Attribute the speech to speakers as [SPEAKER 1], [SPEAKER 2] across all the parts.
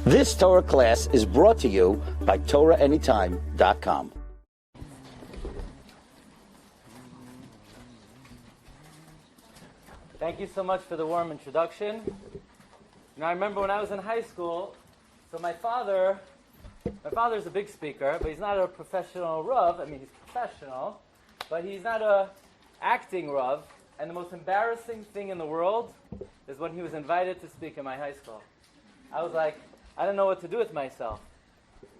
[SPEAKER 1] This Torah class is brought to you by TorahAnytime.com.
[SPEAKER 2] Thank you so much for the warm introduction. I remember when I was in high school, so my father's a big speaker, but he's not a professional Rav. I mean, he's professional, but he's not a acting Rav. And the most embarrassing thing in the world is when he was invited to speak in my high school. I was like, I don't know what to do with myself.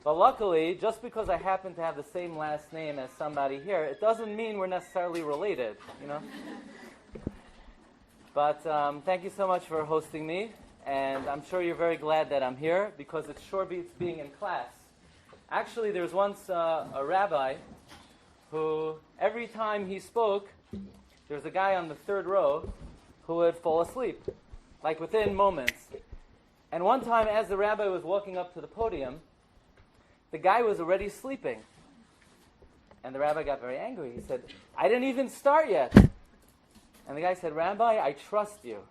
[SPEAKER 2] But luckily, just because I happen to have the same last name as somebody here, it doesn't mean we're necessarily related, you know? But thank you so much for hosting me, and I'm sure you're very glad that I'm here, because it sure beats being in class. Actually, there was once a rabbi who, every time he spoke, there was a guy on the third row who would fall asleep, like within moments. And one time, as the rabbi was walking up to the podium, the guy was already sleeping. And the rabbi got very angry. He said, "I didn't even start yet." And the guy said, "Rabbi, I trust you."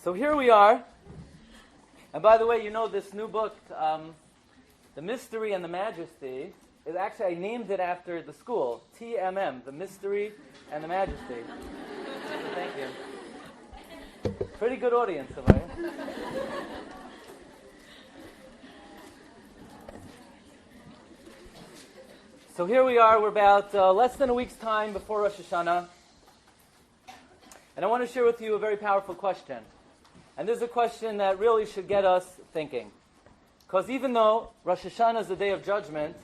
[SPEAKER 2] So here we are. And by the way, you know this new book, The Mystery and the Majesty, is actually, I named it after the school, TMM, The Mystery and the Majesty. So thank you. Pretty good audience, am I? So here we are, we're about less than a week's time before Rosh Hashanah. And I want to share with you a very powerful question. And this is a question that really should get us thinking. Because even though Rosh Hashanah is the day of judgment,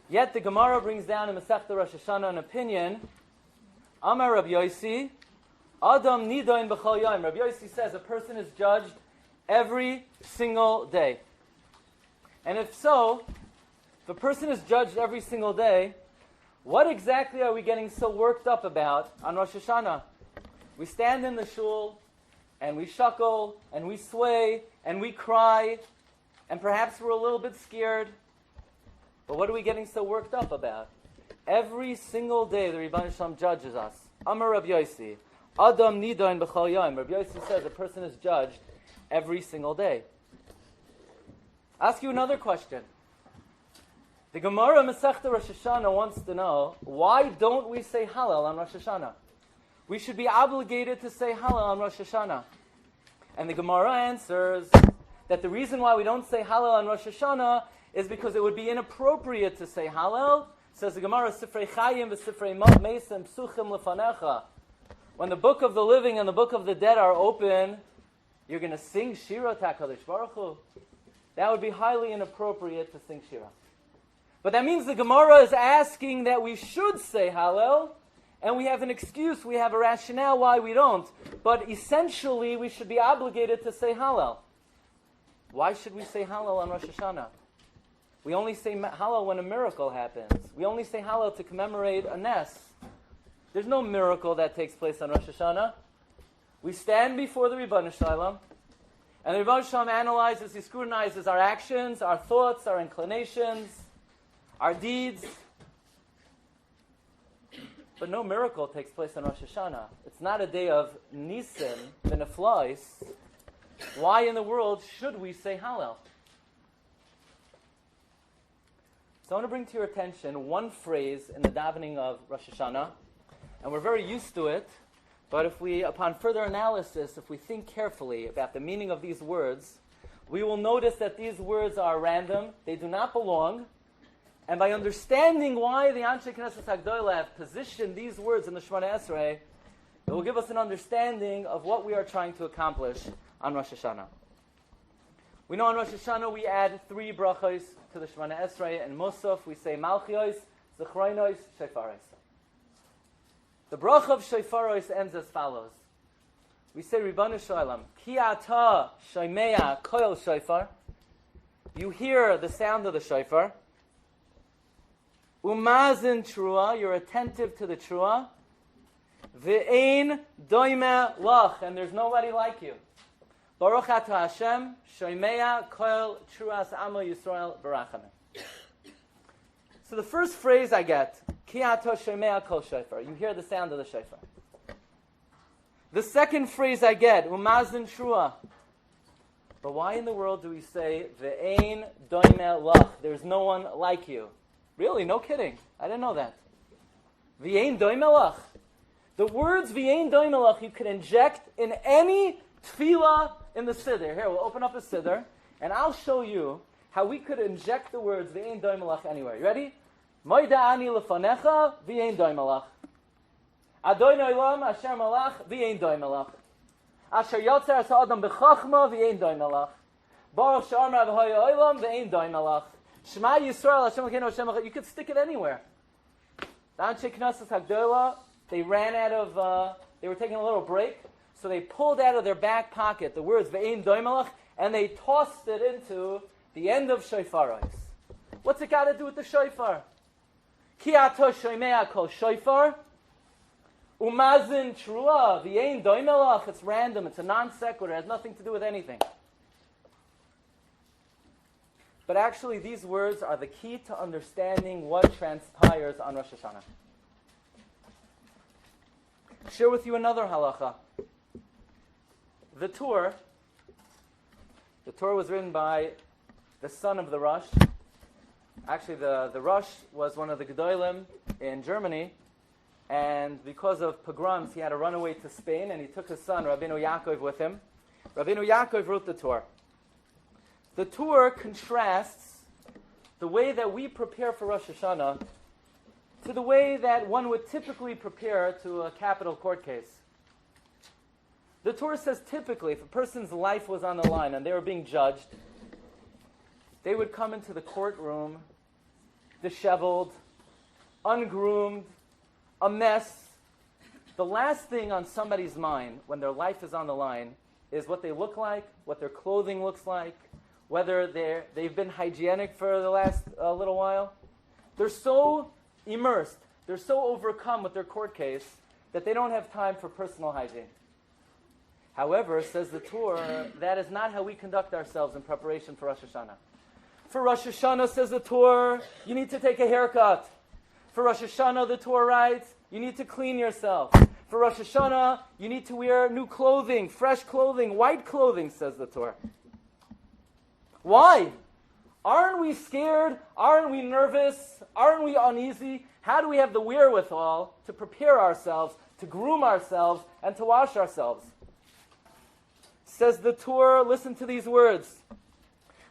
[SPEAKER 2] yet the Gemara brings down in Masechta Rosh Hashanah an opinion. Amar Rabbi Yossi, Adam nidain b'chol yom. Rabbi Yossi says a person is judged every single day. And if so, if a person is judged every single day, what exactly are we getting so worked up about on Rosh Hashanah? We stand in the shul, and we shuckle, and we sway, and we cry, and perhaps we're a little bit scared. But what are we getting so worked up about? Every single day the Rebbeinu Shalom judges us. Amar Rabbi Yossi, Adam nidain b'chol yom. Rabbi Yossi says a person is judged every single day. I'll ask you another question. The Gemara Masechta Rosh Hashanah wants to know, why don't we say Hallel on Rosh Hashanah? We should be obligated to say Hallel on Rosh Hashanah. And the Gemara answers that the reason why we don't say Hallel on Rosh Hashanah is because it would be inappropriate to say Hallel. Says the Gemara, Sifrei Chayim v'Sifrei Mesim Psuchim Lefanecha. When the book of the living and the book of the dead are open, you're going to sing Shira HaKadosh Baruch Hu. That would be highly inappropriate to sing Shira. But that means the Gemara is asking that we should say Hallel, and we have an excuse, we have a rationale why we don't. But essentially, we should be obligated to say Hallel. Why should we say Hallel on Rosh Hashanah? We only say Hallel when a miracle happens. We only say Hallel to commemorate a Nes. There's no miracle that takes place on Rosh Hashanah. We stand before the Rebbeinu Shalom, and the Rebbeinu Shalom analyzes, he scrutinizes our actions, our thoughts, our inclinations, our deeds. But no miracle takes place on Rosh Hashanah. It's not a day of Nisim, V'neflois. Why in the world should we say Hallel? So I want to bring to your attention one phrase in the davening of Rosh Hashanah, and we're very used to it, but if we, upon further analysis, if we think carefully about the meaning of these words, we will notice that these words are random, they do not belong, and by understanding why the Anshe Knesset HaGdolah have positioned these words in the Shemona Esrei, it will give us an understanding of what we are trying to accomplish on Rosh Hashanah. We know on Rosh Hashanah we add 3 brachos to the Shemona Esrei, and Musaf we say Malchios, Zechroinos, Shofaros. The bracha of Shofaros ends as follows. We say, Rebbeinu Shalom, Ki ata shomeya koil shofar. You hear the sound of the shofar. Umazin trua, you're attentive to the trua. Ve'ein doime lach, and there's nobody like you. Baruch atah Hashem, shomeya koil truas amo Yisrael barachamim. So the first phrase I get, Ki ata shomeya kol shofar, you hear the sound of the shofar. The second phrase I get, Umazin trua, But why in the world do we say, Ve'ein doimeh lach? There's no one like you. Really, no kidding. I didn't know that. Ve'ein doimeh lach. The words Ve'ein doimeh lach you could inject in any tefillah in the Siddur. Here, we'll open up a Siddur, and I'll show you how we could inject the words Ve'ein doimeh lach anywhere. You ready? Moida ani lefanecha Ve'ein doimeh lach. Adonai olam asher malach Ve'ein doimeh lach. Asher yotzer ha'adam b'chachma Ve'ein doimeh lach. Baruch she'amar v'hoya olam Ve'ein doimeh lach. Shema Yisrael Hashem Elokeinu Hashem Echad. You could stick it anywhere. The Anshe Knesset Hagdolah, they ran out of, they were taking a little break, so they pulled out of their back pocket the words Ve'ein doimeh lach, and they tossed it into the end of shofaros. What's it got to do with the shofar? Ki ato shomea kol shofar, umazin trua, Ve'ein doimeh lach. It's random, it's a non sequitur, it has nothing to do with anything. But actually, these words are the key to understanding what transpires on Rosh Hashanah. Share with you another halacha. The Torah was written by the son of the Rosh. Actually, the Rosh was one of the Gedolim in Germany, and because of pogroms, he had to run away to Spain, and he took his son, Rabbeinu Yaakov, with him. Rabbeinu Yaakov wrote the Torah. The Torah contrasts the way that we prepare for Rosh Hashanah to the way that one would typically prepare to a capital court case. The Torah says typically, if a person's life was on the line and they were being judged, they would come into the courtroom disheveled, ungroomed, a mess. The last thing on somebody's mind when their life is on the line is what they look like, what their clothing looks like, whether they've been hygienic for the last little while. They're so immersed, they're so overcome with their court case that they don't have time for personal hygiene. However, says the Torah, that is not how we conduct ourselves in preparation for Rosh Hashanah. For Rosh Hashanah, says the Torah, you need to take a haircut. For Rosh Hashanah, the Torah writes, you need to clean yourself. For Rosh Hashanah, you need to wear new clothing, fresh clothing, white clothing, says the Torah. Why? Aren't we scared? Aren't we nervous? Aren't we uneasy? How do we have the wherewithal to prepare ourselves, to groom ourselves, and to wash ourselves? Says the Torah, listen to these words.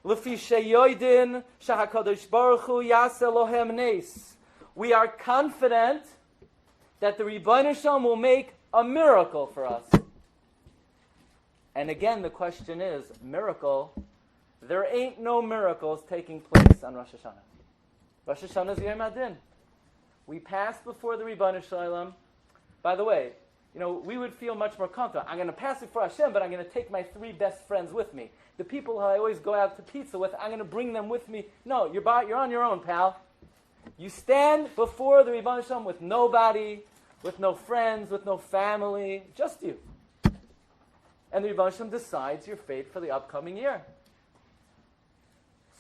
[SPEAKER 2] Lefi sheyoidin shahakadosh baruch hu yaseh lohem nes. We are confident that the Rebbeinu Shalom will make a miracle for us. And again, the question is, miracle? There ain't no miracles taking place on Rosh Hashanah. Rosh Hashanah is Yom Adin. We pass before the Rebbeinu Shalom. By the way, we would feel much more comfortable. I'm going to pass before Hashem, but I'm going to take my 3 best friends with me. The people who I always go out to pizza with, I'm going to bring them with me. No, you're on your own, pal. You stand before the Rebbeinu Shalom with nobody, with no friends, with no family, just you. And the Rebbeinu Shalom decides your fate for the upcoming year.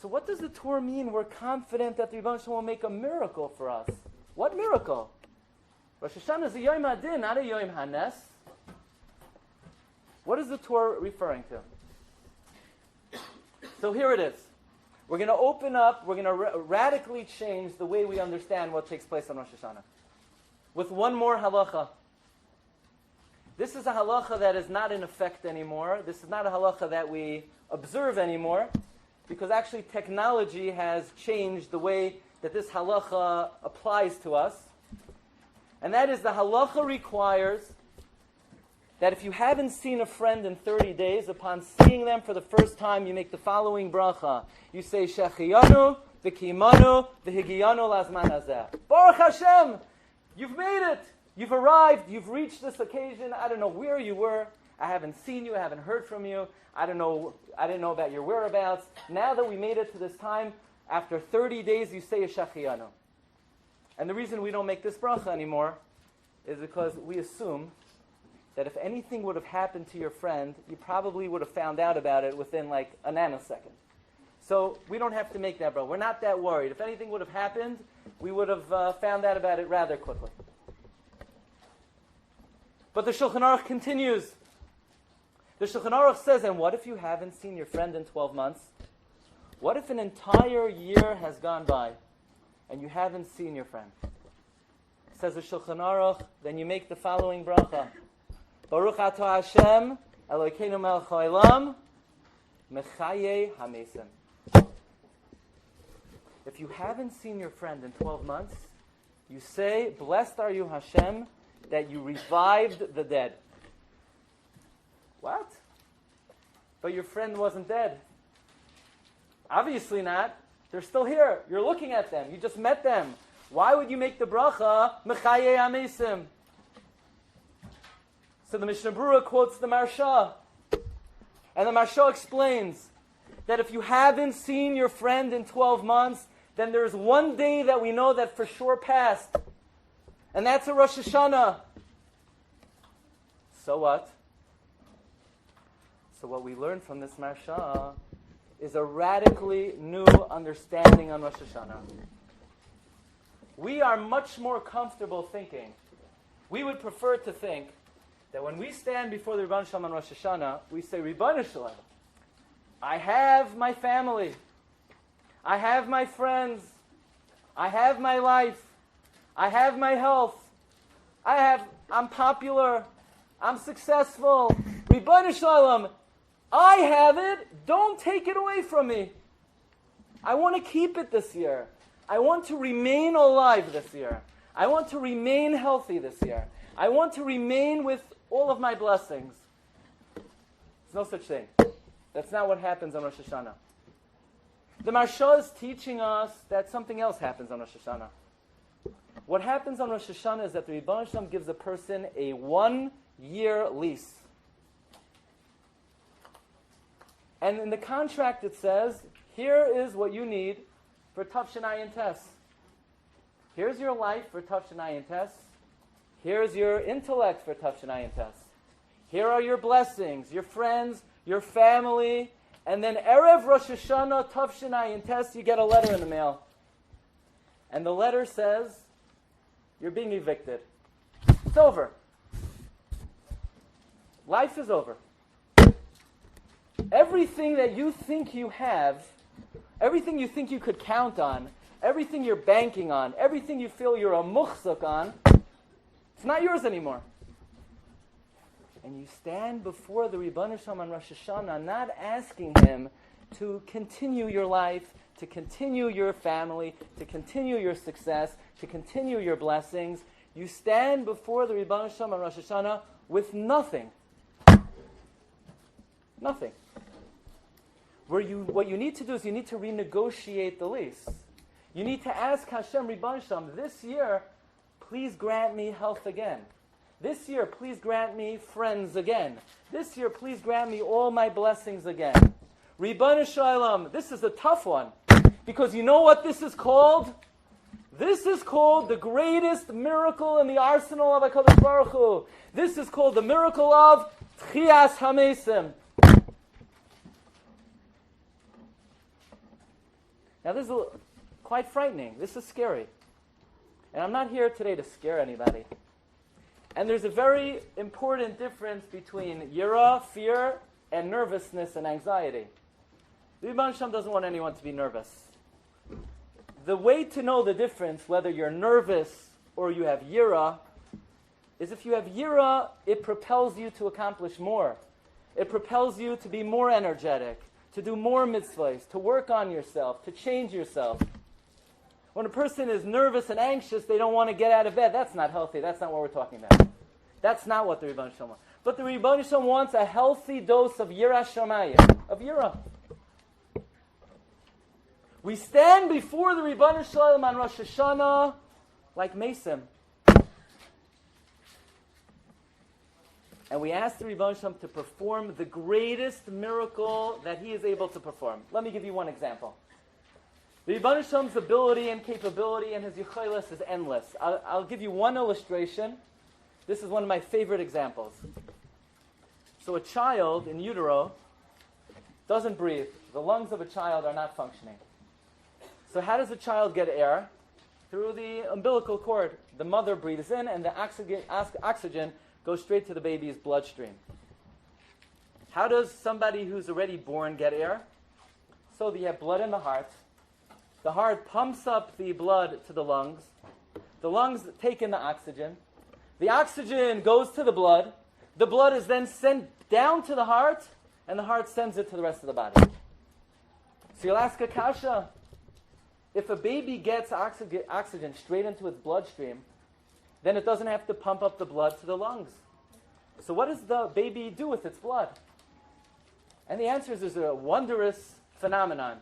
[SPEAKER 2] So what does the Torah mean? We're confident that the Rebbeinu Shalom will make a miracle for us. What miracle? Rosh Hashanah is a Yom Adin, not a Yom Hanes. What is the Torah referring to? So here it is. We're going to open up, we're going to radically change the way we understand what takes place on Rosh Hashanah. With one more halacha. This is a halacha that is not in effect anymore. This is not a halacha that we observe anymore, because actually technology has changed the way that this halacha applies to us. And that is, the halacha requires that if you haven't seen a friend in 30 days, upon seeing them for the first time, you make the following bracha. You say, Shechiyanu, V'kimanu, V'higiyanu lazman hazeh. Baruch Hashem! You've made it! You've arrived, you've reached this occasion. I don't know where you were. I haven't seen you, I haven't heard from you. I didn't know about your whereabouts. Now that we made it to this time, after 30 days, you say a Shechiyanu. And the reason we don't make this bracha anymore is because we assume that if anything would have happened to your friend, you probably would have found out about it within like a nanosecond. So we don't have to make that bracha. We're not that worried. If anything would have happened, we would have found out about it rather quickly. But the Shulchan Aruch continues. The Shulchan Aruch says, and what if you haven't seen your friend in 12 months? What if an entire year has gone by and you haven't seen your friend? Says the Shulchan Aruch, then you make the following bracha. Baruch atah Hashem, Elokeinu melech haolam, mechaye hamesim. If you haven't seen your friend in 12 months, you say, blessed are you Hashem, that you revived the dead. What? But your friend wasn't dead. Obviously not. They're still here. You're looking at them. You just met them. Why would you make the bracha, mechaye hamesim? So the Mishnah Berurah quotes the Marsha. And the Marsha explains that if you haven't seen your friend in 12 months, then there's one day that we know that for sure passed. And that's a Rosh Hashanah. So what? So what we learn from this Marsha is a radically new understanding on Rosh Hashanah. We are much more comfortable thinking. We would prefer to think that when we stand before the Rebbeinu Shalom on Rosh Hashanah, we say, Rebbeinu Shalom, I have my family. I have my friends. I have my life. I have my health. I'm popular. I'm successful. Rebbeinu Shalom, I have it. Don't take it away from me. I want to keep it this year. I want to remain alive this year. I want to remain healthy this year. I want to remain with all of my blessings. There's no such thing. That's not what happens on Rosh Hashanah. The Marsha is teaching us that something else happens on Rosh Hashanah. What happens on Rosh Hashanah is that the Rebbeinu Shalom gives a person a 1-year lease. And in the contract it says, here is what you need for Tavshin Tes. Here's your life for Tavshin Tes. Here's your intellect for Tavshin Tes. Here are your blessings, your friends, your family, and then Erev Rosh Hashanah Tavshin Tes, you get a letter in the mail. And the letter says, you're being evicted. It's over. Life is over. Everything that you think you have, everything you think you could count on, everything you're banking on, everything you feel you're a muchzak on, it's not yours anymore. And you stand before the Rebbeinu Shalom on Rosh Hashanah not asking him to continue your life, to continue your family, to continue your success, to continue your blessings. You stand before the Rebbeinu Shalom on Rosh Hashanah with nothing. Nothing. What you need to do is you need to renegotiate the lease. You need to ask Hashem, Rebbeinu Shalom, this year, please grant me health again. This year, please grant me friends again. This year, please grant me all my blessings again. Rebbeinu Shalom, this is a tough one. Because you know what this is called? This is called the greatest miracle in the arsenal of HaKadosh Baruch Hu. This is called the miracle of Tchias HaMesim. Now this is quite frightening. This is scary. And I'm not here today to scare anybody. And there's a very important difference between yira, fear, and nervousness and anxiety. The Rebbeinu Shalom doesn't want anyone to be nervous. The way to know the difference, whether you're nervous or you have yira, is if you have yira, it propels you to accomplish more. It propels you to be more energetic, to do more mitzvahs, to work on yourself, to change yourself. When a person is nervous and anxious, they don't want to get out of bed. That's not healthy. That's not what we're talking about. That's not what the Rebbeinu Shalom wants. But the Rebbeinu Shalom wants a healthy dose of yira shamayim, of yira. We stand before the Rebbeinu Shalom on Rosh Hashanah like Mesim. And we ask the Rebbeinu Shalom to perform the greatest miracle that he is able to perform. Let me give you one example. The Rebbeinu Shalom's ability and capability and his yichaylas is endless. I'll give you one illustration. This is one of my favorite examples. So a child in utero doesn't breathe. The lungs of a child are not functioning. So how does a child get air? Through the umbilical cord. The mother breathes in and the oxygen goes straight to the baby's bloodstream. How does somebody who's already born get air? So you have blood in the heart. The heart pumps up the blood to the lungs. The lungs take in the oxygen. The oxygen goes to the blood. The blood is then sent down to the heart, and the heart sends it to the rest of the body. So you'll ask a kasha, if a baby gets oxygen straight into its bloodstream, then it doesn't have to pump up the blood to the lungs. So what does the baby do with its blood? And the answer is there's a wondrous phenomenon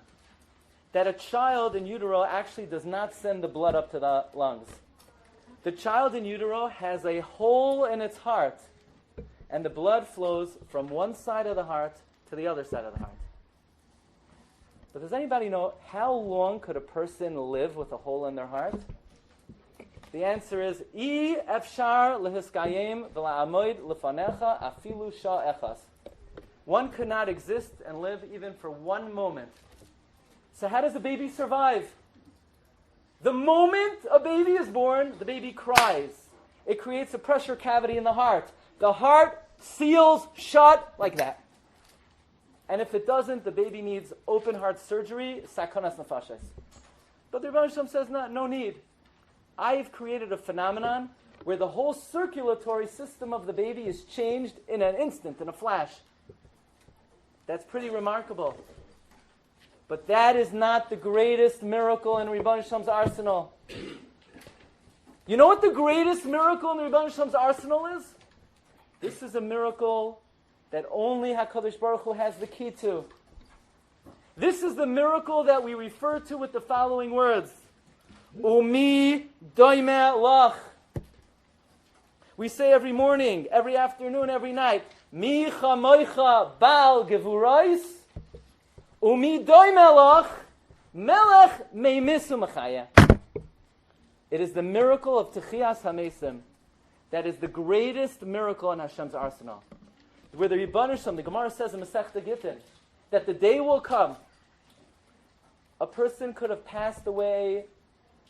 [SPEAKER 2] that a child in utero actually does not send the blood up to the lungs. The child in utero has a hole in its heart, and the blood flows from one side of the heart to the other side of the heart. But does anybody know how long could a person live with a hole in their heart? The answer is I efshar lehiskayim v'la'amoid lefanecha afilu sha echas. One could not exist and live even for one moment. So how does a baby survive? The moment a baby is born, the baby cries. It creates a pressure cavity in the heart. The heart seals shut like that. And if it doesn't, the baby needs open heart surgery, sakonas nefashes. But the Rebbe says, no need. I've created a phenomenon where the whole circulatory system of the baby is changed in an instant, in a flash. That's pretty remarkable. But that is not the greatest miracle in Rebbe Sham's arsenal. You know what the greatest miracle in Rebbe Sham's arsenal is? This is a miracle that only HaKadosh Baruch Hu has the key to. This is the miracle that we refer to with the following words. Umi doime lach. We say every morning, every afternoon, every night, Mi chamoicha bal gevurais, umi doime lach, melech meimisu mechaya. It is the miracle of Techias HaMesim that is the greatest miracle in Hashem's arsenal. Where the Rebbeinu Shem, the Gemara says in Masechta Gittin, that the day will come, a person could have passed away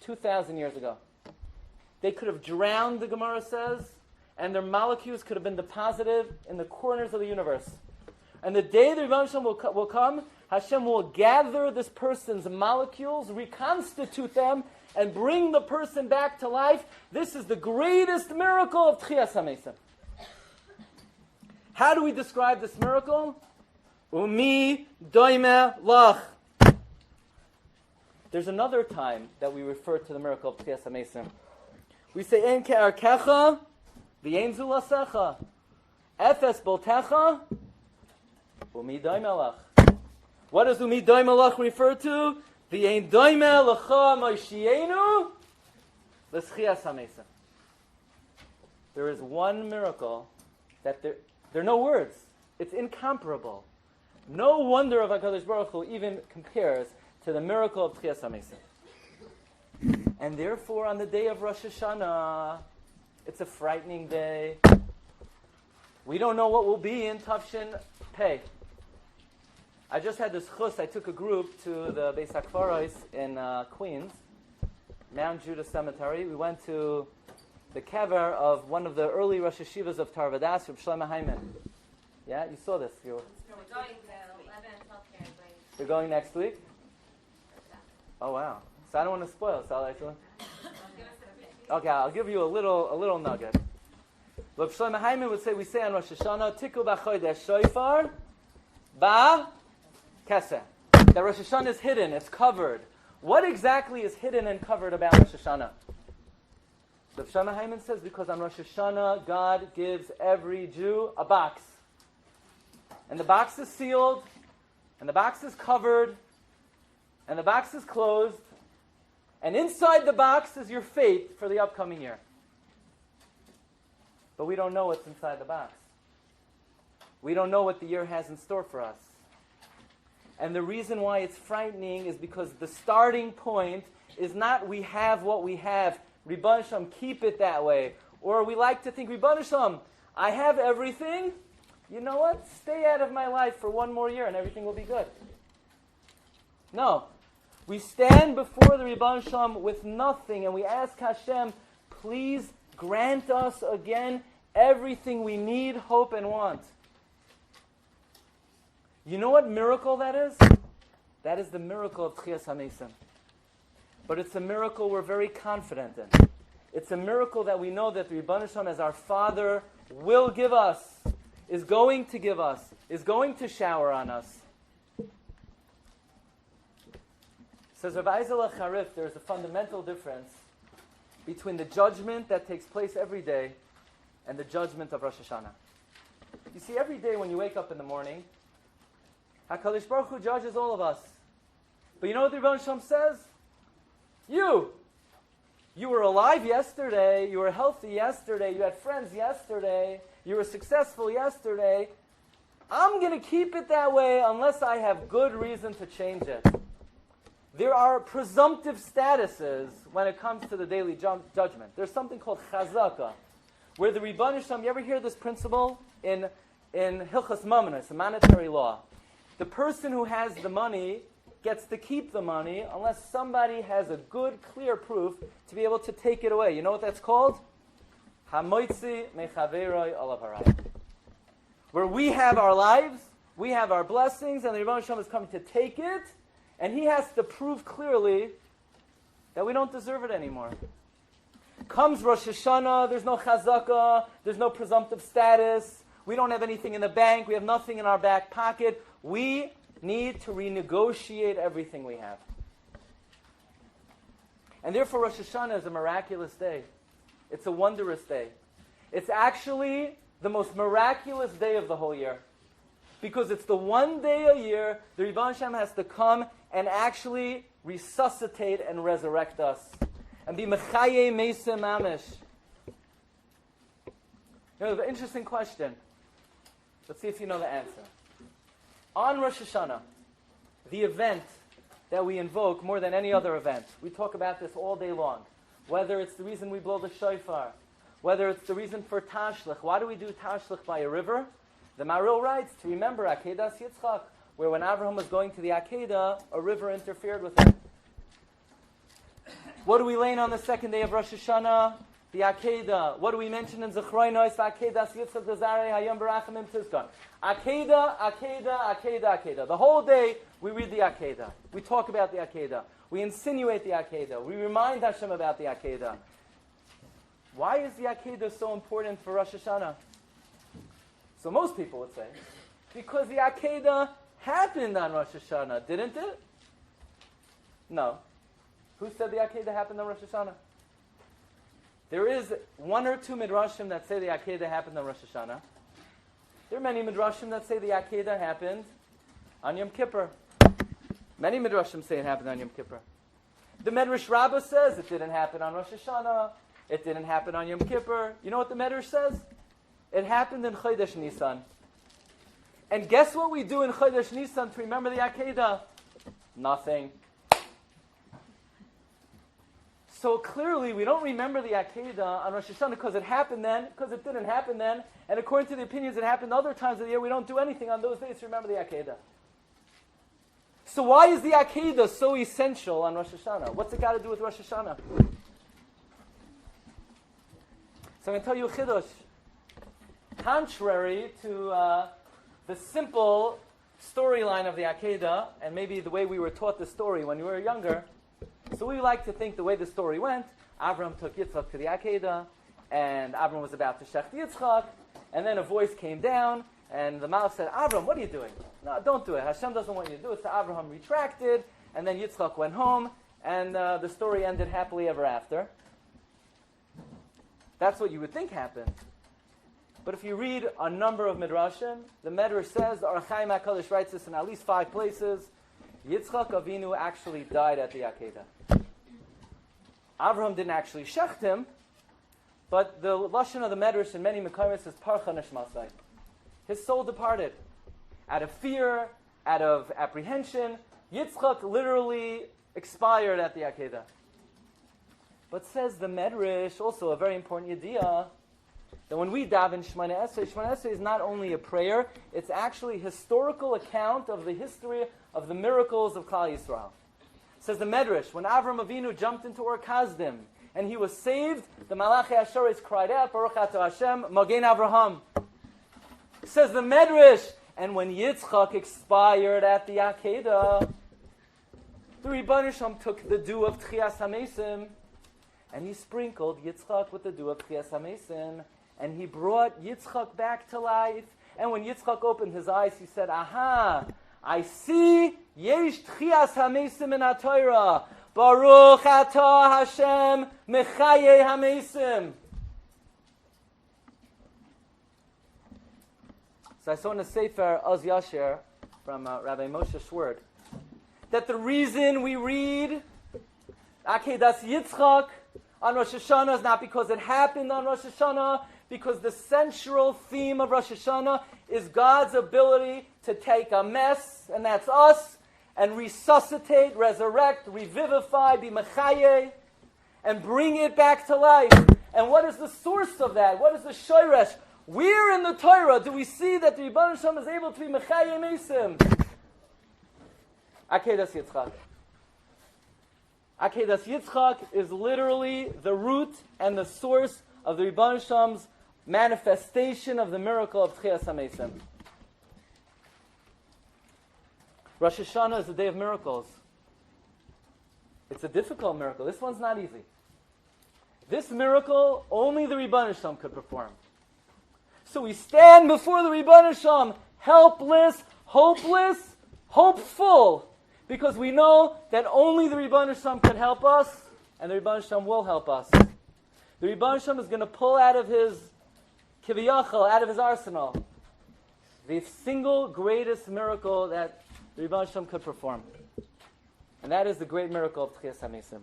[SPEAKER 2] 2,000 years ago. They could have drowned, the Gemara says, and their molecules could have been deposited in the corners of the universe. And the day the Rebbeinu Shem will come, Hashem will gather this person's molecules, reconstitute them, and bring the person back to life. This is the greatest miracle of Tchias HaMesim. How do we describe this miracle? Umi doime lach. There's another time that we refer to the miracle of Tchias HaMesim. We say, Ein ke'arkecha, v'yein zulasecha. Efes boltecha, umi doime lach. What does umi doime lach refer to? V'yein doime lecha moshienu, l'schias HaMesim. There is one miracle that there are no words. It's incomparable. No wonder of HaKadosh Baruch Hu even compares to the miracle of Tchias HaMesim. And therefore, on the day of Rosh Hashanah, it's a frightening day. We don't know what will be in Tafshin Pei. I just had this chus. I took a group to the Beis HaKfaros in Queens, Mount Judah Cemetery. We went to the kever of one of the early Rosh Hashivas of Torah Vadas, Reb Shlomo Hyman. Yeah, you saw this.
[SPEAKER 3] We're going to 11 healthcare.
[SPEAKER 2] You're going next week? Oh wow! So I don't want to spoil. So I'll give you a little nugget. Reb Shlomo Hyman would say, we say on Rosh Hashanah, Tiku b'chodesh shofar ba keseh. That Rosh Hashanah is hidden. It's covered. What exactly is hidden and covered about Rosh Hashanah? Reb Shlomo Hyman says, because on Rosh Hashanah, God gives every Jew a box. And the box is sealed, and the box is covered, and the box is closed, and inside the box is your fate for the upcoming year. But we don't know what's inside the box. We don't know what the year has in store for us. And the reason why it's frightening is because the starting point is not we have what we have, Ribbono Shel Olam, keep it that way. Or we like to think, Ribbono Shel Olam, I have everything. You know what? Stay out of my life for one more year and everything will be good. No. We stand before the Ribbono Shel Olam with nothing and we ask Hashem, please grant us again everything we need, hope, and want. You know what miracle that is? That is the miracle of Tchias HaMesim. But it's a miracle we're very confident in. It's a miracle that we know that the Rebbeinu Shalom, as our Father, will give us, is going to give us, is going to shower on us. Says Rabbi Ezel Charif, there's a fundamental difference between the judgment that takes place every day and the judgment of Rosh Hashanah. You see, every day when you wake up in the morning, HaKadosh Baruch Hu judges all of us. But you know what the Rebbeinu Shalom says? You were alive yesterday, you were healthy yesterday, you had friends yesterday, you were successful yesterday. I'm going to keep it that way unless I have good reason to change it. There are presumptive statuses when it comes to the daily judgment. There's something called chazaka, where the Rebbeinu Shalom, you ever hear this principle in Hilchas Mamonos, a monetary law? The person who has the money gets to keep the money unless somebody has a good, clear proof to be able to take it away. You know what that's called? Hamoitzi mechaveroi olav harayim. Where we have our lives, we have our blessings, and the Rebbeinu Shalom is coming to take it, and he has to prove clearly that we don't deserve it anymore. Comes Rosh Hashanah, there's no chazaka, there's no presumptive status, we don't have anything in the bank, we have nothing in our back pocket. We need to renegotiate everything we have. And therefore Rosh Hashanah is a miraculous day. It's a wondrous day. It's actually the most miraculous day of the whole year. Because it's the one day a year the Rebbeinu Shalom has to come and actually resuscitate and resurrect us. And be mechaye meisem mamish. You know, the interesting question. Let's see if you know the answer. On Rosh Hashanah, the event that we invoke more than any other event, we talk about this all day long. Whether it's the reason we blow the shofar, whether it's the reason for tashlich. Why do we do tashlich by a river? The Meir writes to remember Akedas Yitzchak, where when Abraham was going to the Akedah, a river interfered with him. What do we lay on the second day of Rosh Hashanah? The Akedah. What do we mention in Zechroinos? Akedas Yitzchak Dezarei Hayom Barachamim Tizkon. Akedah, Akedah, Akedah, Akedah. The whole day we read the Akedah. We talk about the Akedah. We insinuate the Akedah. We remind Hashem about the Akedah. Why is the Akedah so important for Rosh Hashanah? So most people would say, because the Akedah happened on Rosh Hashanah, didn't it? No. Who said the Akedah happened on Rosh Hashanah? There is one or two midrashim that say the Akedah happened on Rosh Hashanah. There are many midrashim that say the Akedah happened on Yom Kippur. Many midrashim say it happened on Yom Kippur. The Medrash Rabbah says it didn't happen on Rosh Hashanah. It didn't happen on Yom Kippur. You know what the Medrash says? It happened in Chodesh Nisan. And guess what we do in Chodesh Nisan to remember the Akedah? Nothing. So clearly, we don't remember the Akedah on Rosh Hashanah because it happened then, because it didn't happen then, and according to the opinions it happened other times of the year, we don't do anything on those days to remember the Akedah. So why is the Akedah so essential on Rosh Hashanah? What's it got to do with Rosh Hashanah? So I'm going to tell you a chiddush. Contrary to the simple storyline of the Akedah, and maybe the way we were taught the story when we were younger, so we like to think the way the story went, Avram took Yitzchak to the Akedah, and Avram was about to shech Yitzchak, and then a voice came down, and the Malach said, Avram, what are you doing? No, don't do it. Hashem doesn't want you to do it. So Avraham retracted, and then Yitzchak went home, and the story ended happily ever after. That's what you would think happened. But if you read a number of midrashim, the Medrash says, the Or HaChaim HaKadosh writes this in at least 5 places, Yitzchak Avinu actually died at the Akedah. Avraham didn't actually shecht him, but the lashon of the Medrash in many Mekayos is Parcha Neshmasai. His soul departed. Out of fear, out of apprehension, Yitzchak literally expired at the Akedah. But says the Medrash, also a very important idea, that when we daven Shemona Esrei is not only a prayer, it's actually a historical account of the history of the miracles of Klal Yisrael. Says the Medrash, when Avram Avinu jumped into Ur Kasdim and he was saved, the Malachi Asheris cried out, Baruch Atah Hashem, Magen Avraham. Says the Medrash, And when Yitzchak expired at the Akedah, the Rebbeinu Shalom took the dew of Tchias HaMesim and he sprinkled Yitzchak with the dew of Tchias HaMesim, and he brought Yitzchak back to life. And when Yitzchak opened his eyes, he said, aha, I see Yesh Tchias HaMesim in HaTorah. Baruch Atah Hashem Mechaye HaMesim. So I saw in the Sefer Oz Yasher from Rabbi Moshe Schwerd that the reason we read Akedas Yitzchak on Rosh Hashanah is not because it happened on Rosh Hashanah, because the central theme of Rosh Hashanah is God's ability to take a mess, and that's us, and resuscitate, resurrect, revivify, be mechaye, and bring it back to life. And what is the source of that? What is the shoresh? Where in the Torah do we see that the Rebbeinu Shalom is able to be mechaye mesim? Akedas Yitzchak. Akedas Yitzchak is literally the root and the source of the Rebbeinu Shalom's manifestation of the miracle of Tchias HaMesim. Rosh Hashanah is the day of miracles. It's a difficult miracle. This one's not easy. This miracle, only the Rebbeinu Shalom could perform. So we stand before the Rebbeinu Shalom, helpless, hopeless, hopeful, because we know that only the Rebbeinu Shalom can help us, and the Rebbeinu Shalom will help us. The Rebbeinu Shalom is going to pull out of his kiviyachal, out of his arsenal, the single greatest miracle that the Rebbeinu Shalom could perform. And that is the great miracle of Tchias HaMesim.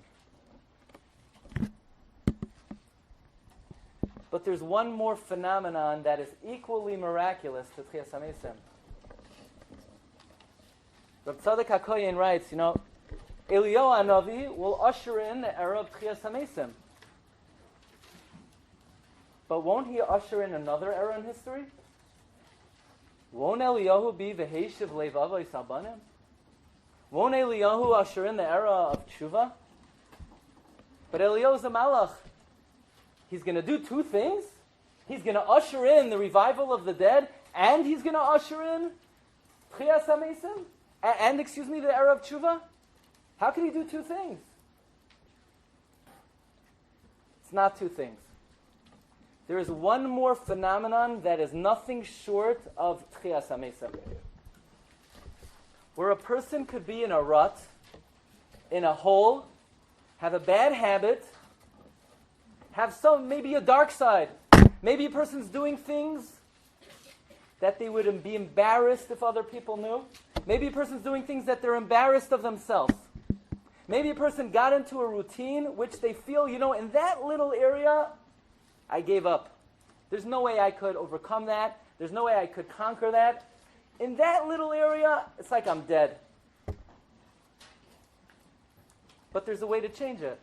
[SPEAKER 2] But there's one more phenomenon that is equally miraculous to Tchias HaMesim. Rabbi Tzadok HaKohen writes, Eliyahu Hanavi will usher in the era of Tchias HaMesim. But won't he usher in another era in history? Won't Eliyahu be V'heishiv Levav Yisabanim? Won't Eliyahu usher in the era of Tshuva? But Eliyahu is a malach. He's going to do two things. He's going to usher in the revival of the dead, and he's going to usher in Tchias HaMesim, and the era of Tshuva. How can he do two things? It's not two things. There is one more phenomenon that is nothing short of Tchias HaMesim, where a person could be in a rut, in a hole, have a bad habit, have maybe a dark side. Maybe a person's doing things that they would be embarrassed if other people knew. Maybe a person's doing things that they're embarrassed of themselves. Maybe a person got into a routine which they feel, in that little area, I gave up. There's no way I could overcome that. There's no way I could conquer that. In that little area, it's like I'm dead. But there's a way to change it.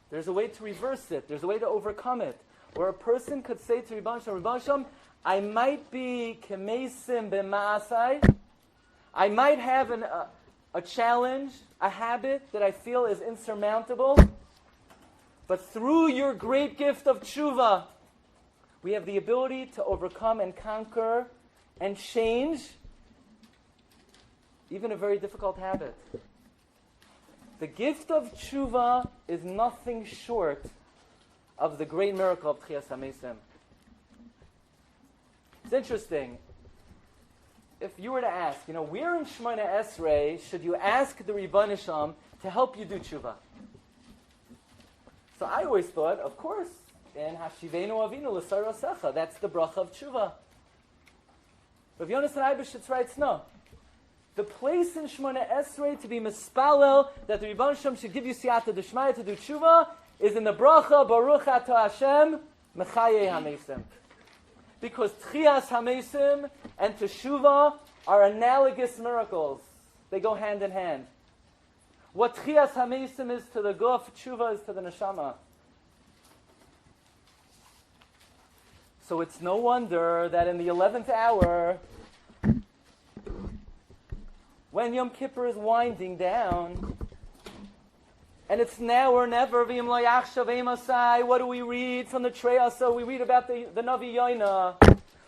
[SPEAKER 2] There's a way to reverse it. There's a way to overcome it. Where a person could say to Rebbeinu Shalom, I might be kemesim b'ma'asai. I might have a challenge, a habit that I feel is insurmountable. But through your great gift of tshuva, we have the ability to overcome and conquer and change even a very difficult habit. The gift of tshuva is nothing short of the great miracle of Tchias HaMesim. It's interesting. If you were to ask, where in Shemona Esrei should you ask the Rebbeinu Shalom to help you do tshuva? So I always thought, of course, in Hashivenu Avinu L'Sarasecha, that's the bracha of tshuva. Rav Yonasan Eibeshitz writes, no. The place in Shemona Esrei to be mispalel, that the Rebbeinu Shalom should give you siyata d'shmaya to do tshuva, is in the bracha Baruch Atah Hashem Mechaye HaMesim. Because Tchias HaMesim and Teshuvah are analogous miracles. They go hand in hand. What Tchias HaMesim is to the guf, Teshuvah is to the neshama. So it's no wonder that in the 11th hour, when Yom Kippur is winding down, and it's now or never, v'im lo yachshav emasai, what do we read from the Treyasa? We read about the Navi Yoina.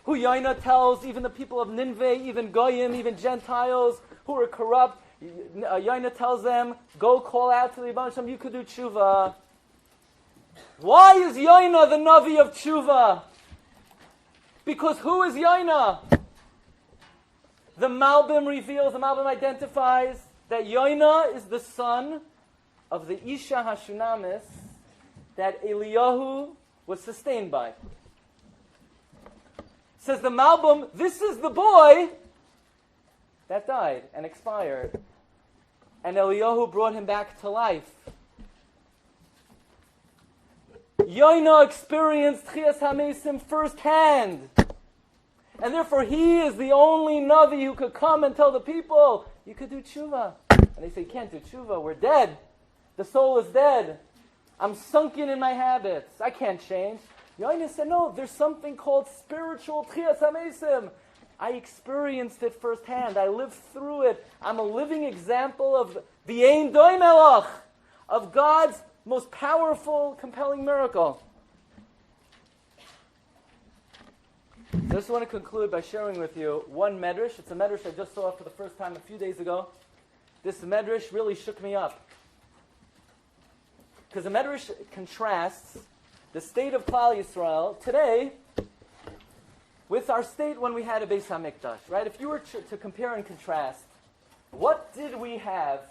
[SPEAKER 2] who Yaina tells even the people of Nineveh, even Goyim, even Gentiles who are corrupt, Yaina tells them, go call out to the Rebbeinu Shalom, you could do tshuva. Why is Yaina the Navi of tshuva? Because who is Yaina? The Malbim reveals, the Malbim identifies that Yaina is the son of the Isha Hashunamis that Eliyahu was sustained by. Says the Malbim, this is the boy that died and expired. And Eliyahu brought him back to life. Yaina experienced Tchias HaMesim firsthand. And therefore he is the only Navi who could come and tell the people, you could do tshuva. And they say, you can't do tshuva, we're dead. The soul is dead. I'm sunken in my habits. I can't change. Yaina said, no, there's something called spiritual Tchias HaMesim. I experienced it firsthand. I lived through it. I'm a living example of the Ein Doi Melach, of God's most powerful, compelling miracle. So I just want to conclude by sharing with you one medrash. It's a medrash I just saw for the first time a few days ago. This medrash really shook me up. Because the medrash contrasts the state of Klal Yisrael today with our state when we had a Beis HaMikdash, right? If you were to compare and contrast, what did we have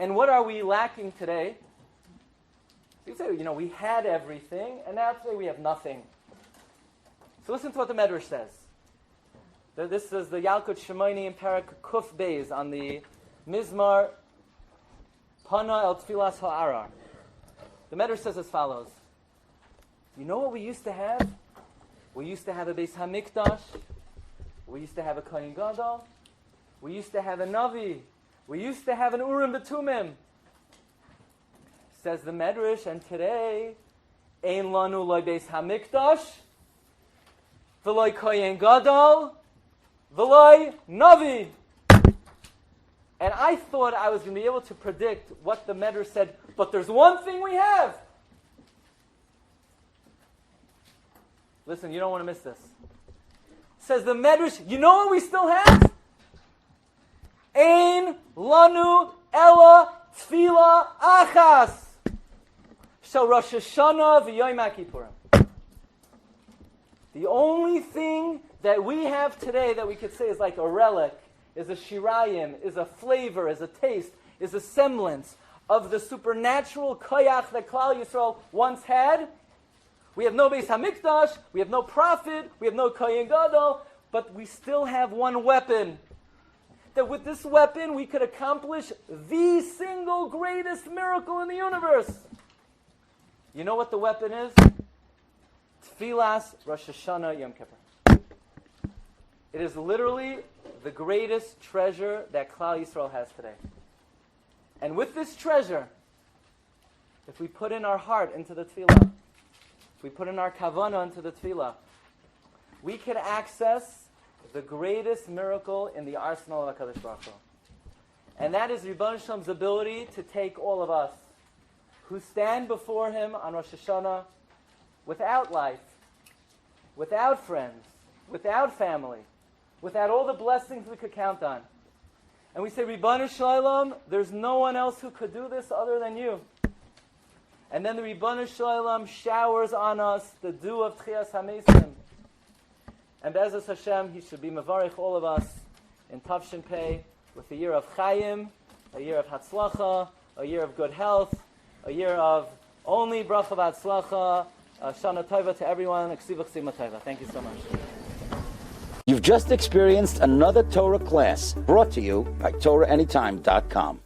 [SPEAKER 2] and what are we lacking today? You say, we had everything, and now today we have nothing. So listen to what the Medrash says. This is the Yalkut Shemaini in Parak Kuf Beis on the Mizmar Pana El Tfilas Ha'arar. The Medrash says as follows. You know what we used to have? We used to have a Beis HaMikdash. We used to have a Kohen Gadol. We used to have a Navi. We used to have an Urim B'Tumim. Says the Medrash, and today, Ein lanu loy Beis HaMikdash, v'loy Kohen Gadol, v'loy Navi. And I thought I was going to be able to predict what the Medrash said, but there's one thing we have. Listen, you don't want to miss this. Says the Medrash, you know what we still have? Ein lanu ela tefila achas. Shel Rosh Hashanah v'Yom HaKippurim. The only thing that we have today that we could say is like a relic, is a shirayim, is a flavor, is a taste, is a semblance of the supernatural koyach that Klal Yisrael once had. We have no Beis HaMikdash, we have no prophet, we have no Kohen Gadol, but we still have one weapon. That with this weapon we could accomplish the single greatest miracle in the universe. You know what the weapon is? Tfilas Rosh Hashanah Yom Kippur. It is literally the greatest treasure that Klal Yisrael has today. And with this treasure, if we put in our heart into the tefillah, if we put in our kavanah into the tefillah, we can access the greatest miracle in the arsenal of HaKadosh Baruch Hu. And that is Rebbeinu Shalom's ability to take all of us who stand before Him on Rosh Hashanah without life, without friends, without family, without all the blessings we could count on. And we say, Rebbeinu Shalom, there's no one else who could do this other than you. And then the Rebbeinu Shalom showers on us the dew of Tchias HaMesim. And Be'ezus Hashem, He should be mevarich all of us in Tavshin Pei with a year of Chayim, a year of Hatzlacha, a year of good health, a year of only bracha v'hatzlacha, Shana Tova to everyone, Ksiva Ksima Tova. Thank you so much.
[SPEAKER 1] You've just experienced another Torah class brought to you by TorahAnytime.com.